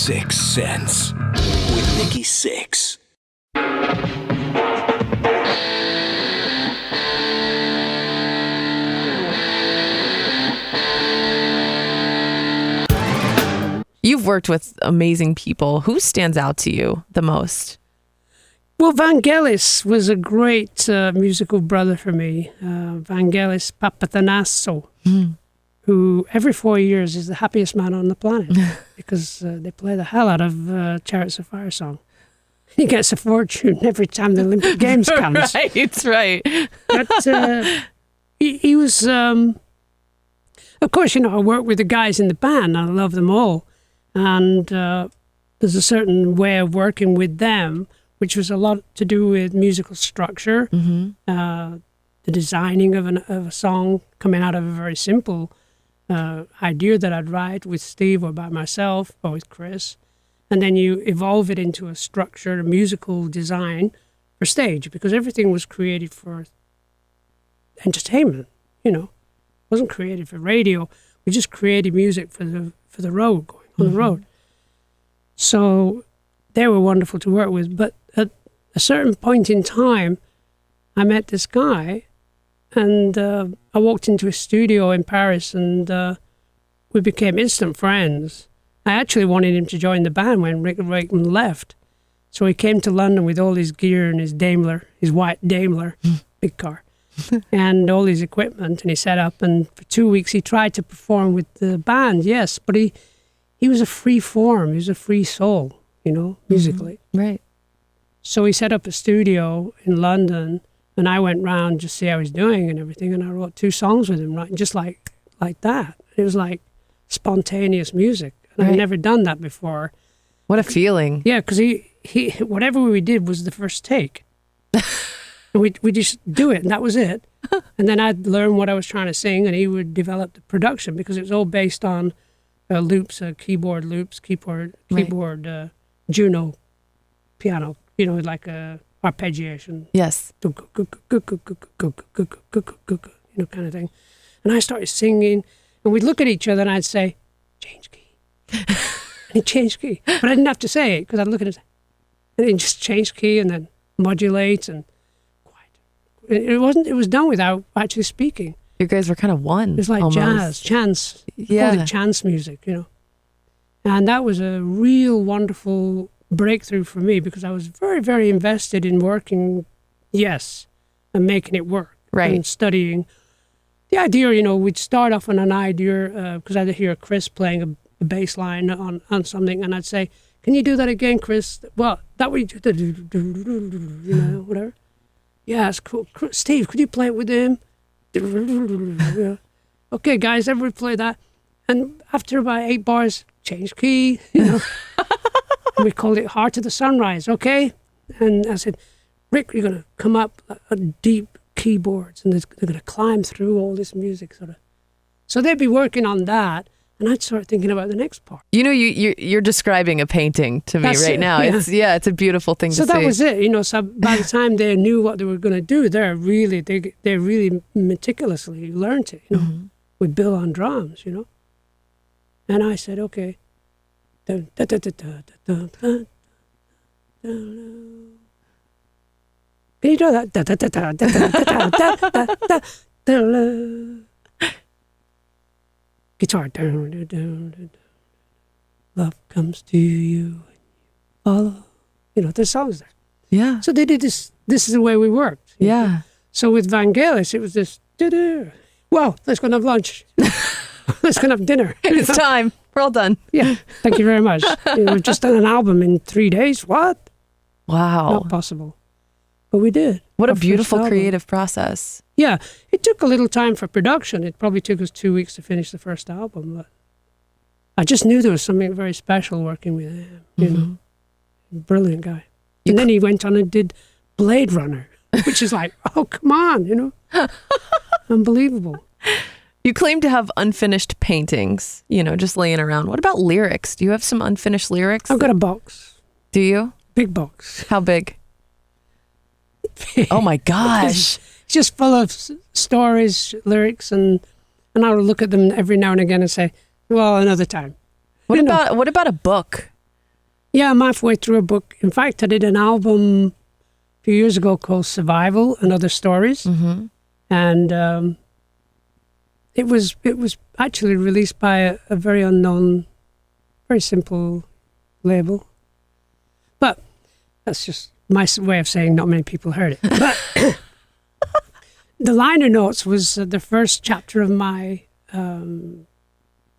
Sixx Sense with Nikki Sixx. You've worked with amazing people. Who stands out to you the most? Well, Vangelis was a great musical brother for me. Vangelis Papathanasso, who every 4 years is the happiest man on the planet because they play the hell out of Chariots of Fire song. He gets a fortune every time the Olympic Games comes. Right. But he was, of course, I work with the guys in the band. I love them all. And there's a certain way of working with them, which was a lot to do with musical structure, the designing of a song coming out of a very simple idea that I'd write with Steve or by myself or with Chris. And then you evolve it into a structure, a musical design for stage, because everything was created for entertainment, It wasn't created for radio. We just created music for the road, going on the road. So they were wonderful to work with. But at a certain point in time, I met this guy, and I walked into a studio in Paris, and we became instant friends. I actually wanted him to join the band when Rick Wakeman left. So he came to London with all his gear and his Daimler, his white Daimler, big car, and all his equipment, and he set up. And for 2 weeks, he tried to perform with the band, yes, but he was a free form. He was a free soul, musically. Right. So he set up a studio in London, and I went round to see how he's doing and everything, and I wrote 2 songs with him, right, just like that. It was like spontaneous music, and I'd never done that before. What a feeling. Yeah, because he whatever we did was the first take. And we just do it, and that was it. And then I'd learn what I was trying to sing, and he would develop the production, because it was all based on loops, keyboard loops, keyboard Juno piano, like a arpeggiation. Yes. Kind of thing. And I started singing, and we'd look at each other, and I'd say, change key. And he'd change key. But I didn't have to say it, because I'd look at it, and he'd just change key, and then modulate, and quiet. It was done without actually speaking. You guys were kind of one. It was like almost. jazz, chance. Yeah. Called it chance music, And that was a real wonderful breakthrough for me, because I was very, very invested in working, and making it work. Right. And studying. The idea, we'd start off on an idea, because I'd hear Chris playing a bass line on something, and I'd say, can you do that again, Chris? Well, that way, whatever. Yeah, it's cool. Steve, could you play it with him? Okay, guys, everybody play that. And after about 8 bars, change key, And we called it Heart of the Sunrise, okay? And I said, Rick, you're going to come up a deep keyboards, and they're going to climb through all this music, sort of. So they'd be working on that, and I'd start thinking about the next part. You're describing a painting to me right now. Yeah. It's a beautiful thing to see. So that was it, So by the time they knew what they were going to do, they really meticulously learned it, with Bill on drums, And I said, okay. Can you do that? Guitar. Love comes to you. Follow. There's songs there. Yeah. So they did this. This is the way we worked. Yeah. So with Vangelis, it was this. Well, let's go and have lunch. Let's go and have dinner. It's time. We're all done. Yeah. Thank you very much. We've just done an album in 3 days. What? Wow. Not possible. But we did. What a beautiful creative process. Yeah. It took a little time for production. It probably took us 2 weeks to finish the first album. But I just knew there was something very special working with him. Brilliant guy. And then he went on and did Blade Runner, which is like, oh, come on, Unbelievable. You claim to have unfinished paintings, just laying around. What about lyrics? Do you have some unfinished lyrics? I've got a box. Do you? Big box. How big? Oh my gosh. It's just full of stories, lyrics, and I'll look at them every now and again and say, well, another time. What about a book? Yeah, I'm halfway through a book. In fact, I did an album a few years ago called Survival and Other Stories. And it was actually released by a very unknown, very simple label. But that's just my way of saying not many people heard it. But the liner notes was the first chapter of my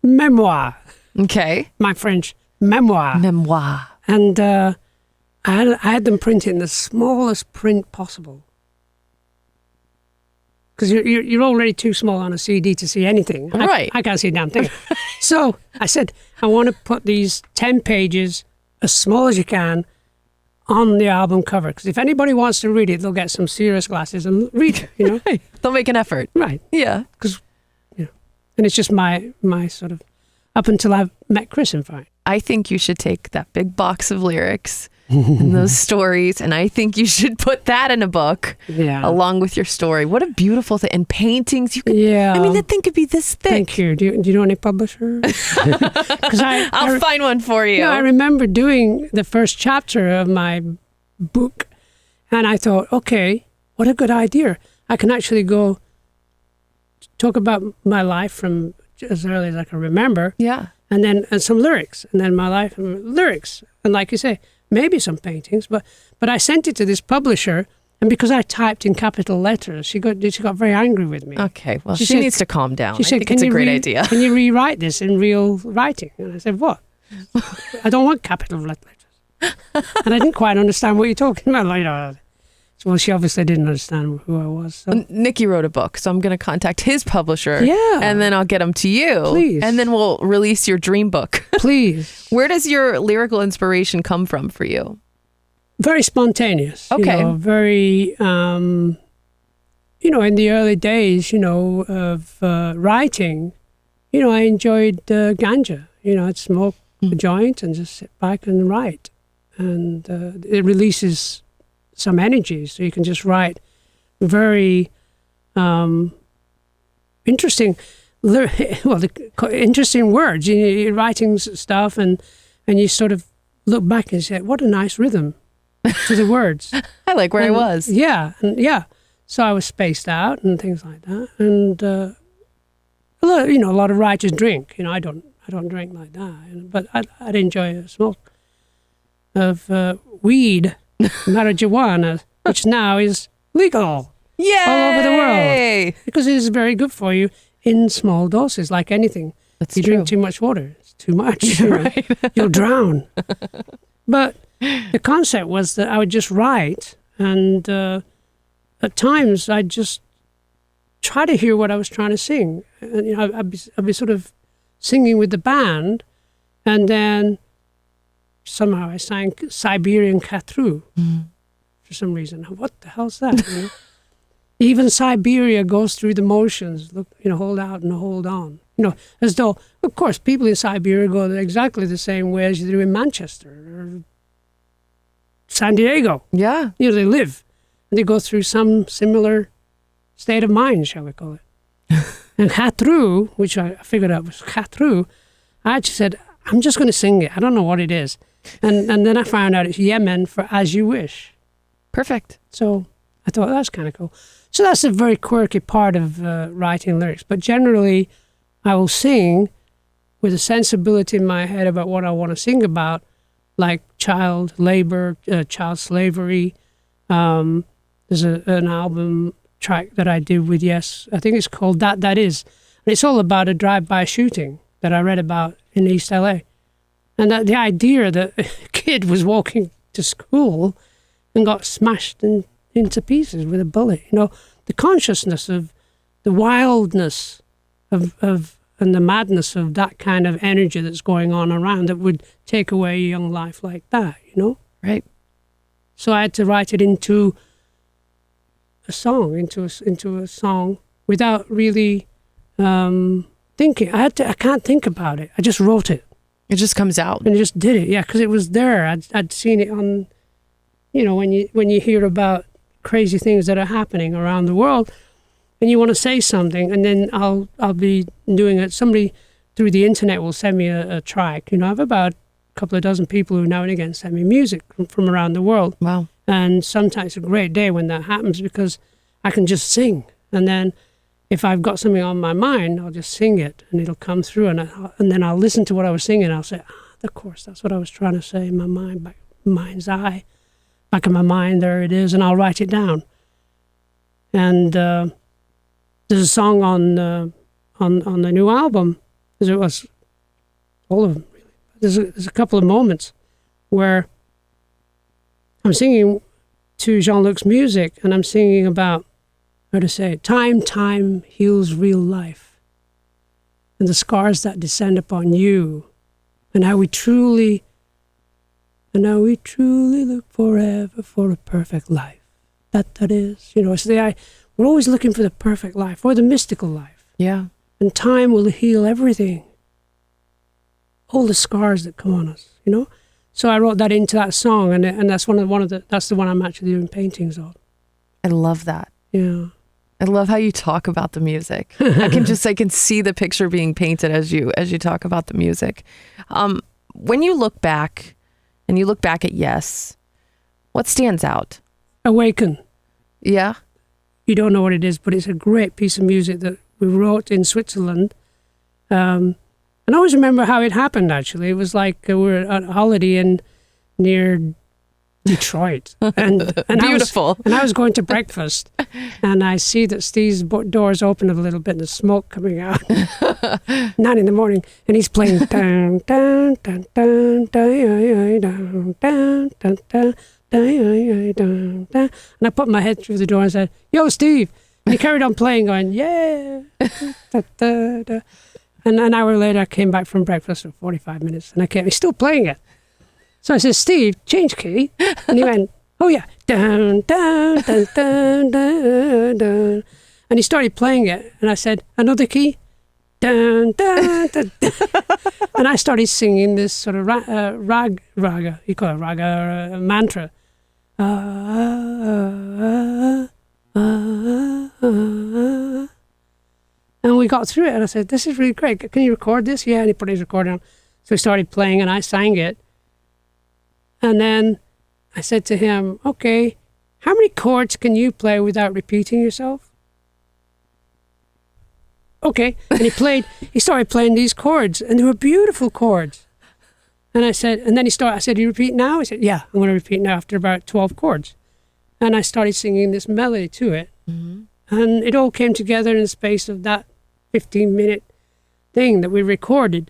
memoir. Okay. My French memoir. Memoir. And I had them printed in the smallest print possible. Because you're already too small on a CD to see anything. Right. I can't see a damn thing. So I said, I want to put these 10 pages, as small as you can, on the album cover. Because if anybody wants to read it, they'll get some serious glasses and read it, you know? Right. They'll make an effort. Right. Yeah. Because, and it's just my sort of, up until I've met Chris, in fact. I think you should take that big box of lyrics and those stories, and I think you should put that in a book along with your story. What a beautiful thing. And paintings. You could, I mean, that thing could be this thick. Thank you. Do you know any publishers? Because I'll find one for you. I remember doing the first chapter of my book, and I thought, okay, what a good idea. I can actually go talk about my life from as early as I can remember. Yeah. And some lyrics, and then my life and lyrics. And like you say, maybe some paintings, but I sent it to this publisher, and because I typed in capital letters, she got very angry with me. Okay, well, she said, needs to calm down. She said, I think it's a great idea. Can you rewrite this in real writing? And I said, what? I don't want capital letters. And I didn't quite understand what you're talking about. Like, well, she obviously didn't understand who I was. So. Nicky wrote a book, so I'm going to contact his publisher. Yeah. And then I'll get him to you. Please. And then we'll release your dream book. Please. Where does your lyrical inspiration come from for you? Very spontaneous. Okay. Very, in the early days, of writing, I enjoyed ganja. I'd smoke a joint and just sit back and write. And it releases some energy, so you can just write very interesting, interesting words. You're writing stuff, and you sort of look back and say, "What a nice rhythm to the words." I like where I was. Yeah, So I was spaced out and things like that, and a lot of writers drink. I don't drink like that, but I'd enjoy a smoke of weed. Marijuana, which now is legal Yay! all over the world because it is very good for you in small doses, like anything. That's you true. drink too much water; it's too much. Right. You'll drown. But the concept was that I would just write, and at times I'd just try to hear what I was trying to sing. And, I'd be sort of singing with the band, and then somehow I sang Siberian Quatre for some reason. What the hell's that? Even Siberia goes through the motions. Look, hold out and hold on. As though, of course, people in Siberia go exactly the same way as you do in Manchester or San Diego. Yeah. They live. And they go through some similar state of mind, shall we call it. And Quatre, which I figured out was Quatre, I actually said, I'm just going to sing it. I don't know what it is. And then I found out it's Yemen for As You Wish. Perfect. So I thought that's kind of cool. So that's a very quirky part of writing lyrics. But generally, I will sing with a sensibility in my head about what I want to sing about, like child labor, child slavery. There's an album track that I did with Yes. I think it's called That Is. And it's all about a drive-by shooting that I read about in East LA. And the idea that a kid was walking to school and got smashed into pieces with a bullet. The consciousness of the wildness of and the madness of that kind of energy that's going on around that would take away a young life like that, Right. So I had to write it into a song, into a song without really thinking. I can't think about it. I just wrote it. It just comes out. And I just did it, because it was there. I'd seen it on, when you hear about crazy things that are happening around the world, and you want to say something, and then I'll be doing it. Somebody through the internet will send me a track. I have about couple of dozen people who now and again send me music from around the world. Wow. And sometimes it's a great day when that happens because I can just sing. And then if I've got something on my mind, I'll just sing it and it'll come through. And then I'll listen to what I was singing. I'll say, of course, that's what I was trying to say in my mind, mind's eye. Back in my mind, there it is. And I'll write it down. And there's a song on the new album, because it was all of them, really. There's a couple of moments where I'm singing to Jean-Luc's music, and I'm singing about, how to say it, time heals real life, and the scars that descend upon you, and how we truly look forever for a perfect life. That is, it's we're always looking for the perfect life or the mystical life. Yeah. And time will heal everything. All the scars that come on us, So I wrote that into that song, and that's that's the one I'm actually doing paintings of. I love that. Yeah. I love how you talk about the music. I can see the picture being painted as you talk about the music. When you look back, and you look back at Yes, what stands out? Awaken. Yeah. You don't know what it is, but it's a great piece of music that we wrote in Switzerland. And I always remember how it happened, actually. It was like we were on holiday near Detroit. And Beautiful. I was going to breakfast, and I see that Steve's doors open a little bit and there's smoke coming out. 9 in the morning, and he's playing down, down, down, down, down, down, down, down, down. And I put my head through the door and said, "Yo, Steve." And he carried on playing, going, "Yeah." Da, da, da. And an hour later, I came back from breakfast for 45 minutes, and he's still playing it. So I said, "Steve, change key." And he went, "Oh, yeah." Down, down, down, down, down, down. And he started playing it, and I said, "Another key." Dun, dun, dun, dun. And I started singing this sort of raga, you call it raga, or a mantra. And we got through it, and I said, "This is really great. Can you record this?" Yeah, and he put his recorder on. So he started playing, and I sang it. And then I said to him, "Okay, how many chords can you play without repeating yourself?" Okay. And he started playing these chords, and they were beautiful chords. And I said, I said, "You repeat now?" He said, "Yeah, I'm going to repeat now," after about 12 chords. And I started singing this melody to it. Mm-hmm. And it all came together in the space of that 15-minute thing that we recorded.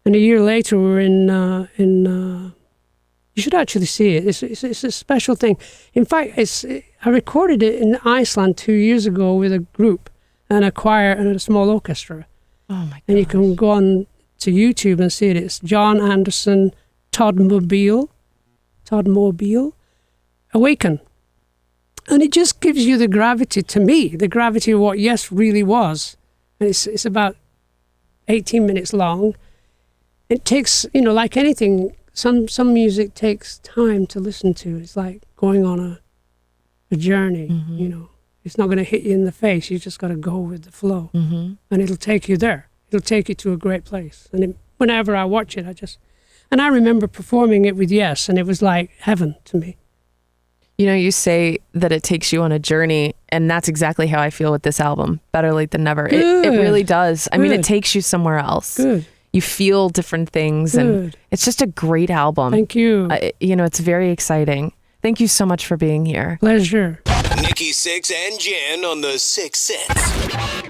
And a year later, we were in you should actually see it. It's a special thing. In fact, I recorded it in Iceland 2 years ago with a group and a choir and a small orchestra. Oh my god! And you can go on to YouTube and see it. It's Jon Anderson, Todd Mobile, Awaken. And it just gives you the gravity, to me, the gravity of what Yes really was. And it's about 18 minutes long. It takes, like anything, some music takes time to listen to. It's like going on a journey, mm-hmm. It's not going to hit you in the face. You just got to go with the flow. Mm-hmm. And it'll take you there. It'll take you to a great place. And whenever I watch it, I remember performing it with Yes, and it was like heaven to me. You say that it takes you on a journey, and that's exactly how I feel with this album, Better Late Than Never. It really does. Good. I mean, it takes you somewhere else. Good. You feel different things, and it's just a great album. Thank you. It's very exciting. Thank you so much for being here. Pleasure. Nikki Sixx and Jen on the Sixx Sense.